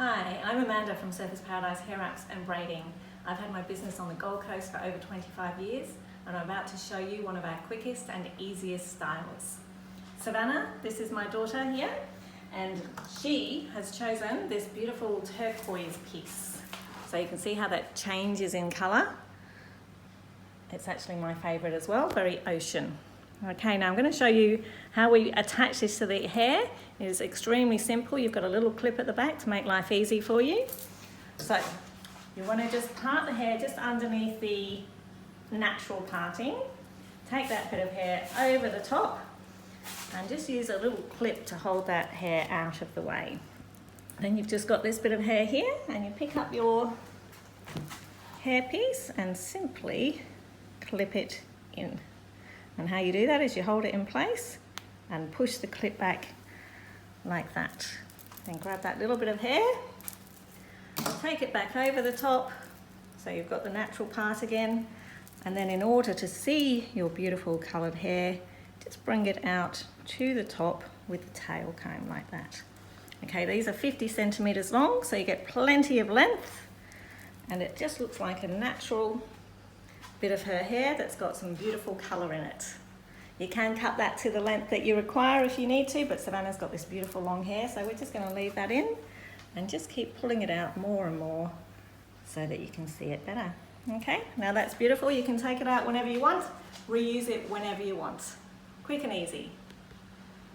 Hi, I'm Amanda from Surfers Paradise Hair Wraps and Braiding. I've had my business on the Gold Coast for over 25 years and I'm about to show you one of our quickest and easiest styles. Savannah, this is my daughter here, and she has chosen this beautiful turquoise piece. So you can see how that changes in colour. It's actually my favourite as well, very ocean. Okay, now I'm going to show you how we attach this to the hair. It is extremely simple. You've got a little clip at the back to make life easy for you. So you want to just part the hair just underneath the natural parting. Take that bit of hair over the top and just use a little clip to hold that hair out of the way. Then you've just got this bit of hair here and you pick up your hairpiece and simply clip it in. And how you do that is you hold it in place and push the clip back like that. Then grab that little bit of hair, take it back over the top so you've got the natural part again, and then in order to see your beautiful coloured hair, just bring it out to the top with the tail comb like that. Okay, these are 50 centimetres long, so you get plenty of length and it just looks like a natural bit of her hair that's got some beautiful colour in it. You can cut that to the length that you require if you need to, but Savannah's got this beautiful long hair, so we're just going to leave that in and just keep pulling it out more and more so that you can see it better. Okay, now that's beautiful. You can take it out whenever you want, reuse it whenever you want. Quick and easy.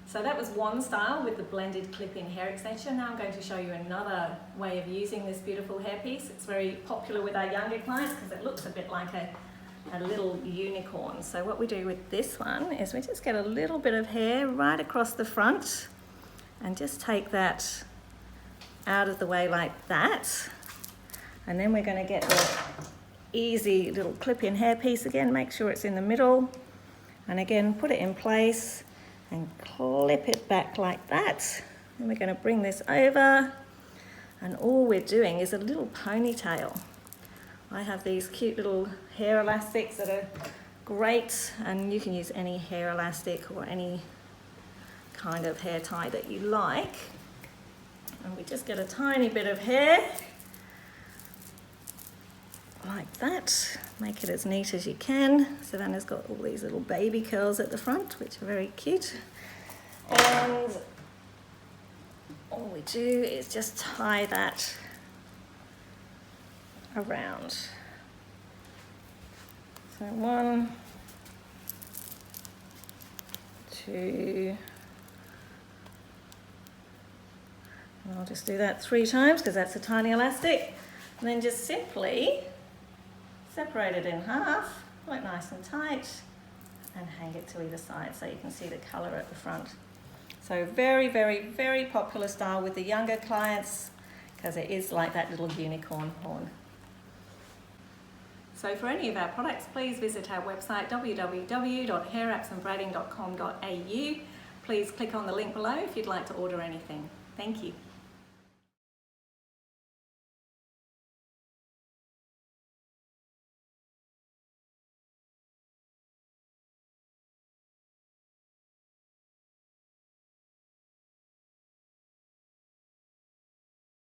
So that was one style with the blended clip-in hair extension. Now I'm going to show you another way of using this beautiful hairpiece. It's very popular with our younger clients because it looks a bit like a little unicorn. So what we do with this one is we just get a little bit of hair right across the front and just take that out of the way like that. And then we're going to get the easy little clip-in hairpiece again, make sure it's in the middle, and again put it in place and clip it back like that. And we're going to bring this over, and all we're doing is a little ponytail. I have these cute little hair elastics that are great, and you can use any hair elastic or any kind of hair tie that you like. And we just get a tiny bit of hair like that. Make it as neat as you can. Savannah's got all these little baby curls at the front, which are very cute. And all we do is just tie that around. So 1, 2, and I'll just do that 3 times because that's a tiny elastic, and then just simply separate it in half, pull it nice and tight, and hang it to either side so you can see the colour at the front. So very, very, very popular style with the younger clients because it is like that little unicorn horn. So for any of our products, please visit our website www.hairwrapsandbraiding.com.au. Please click on the link below if you'd like to order anything. Thank you.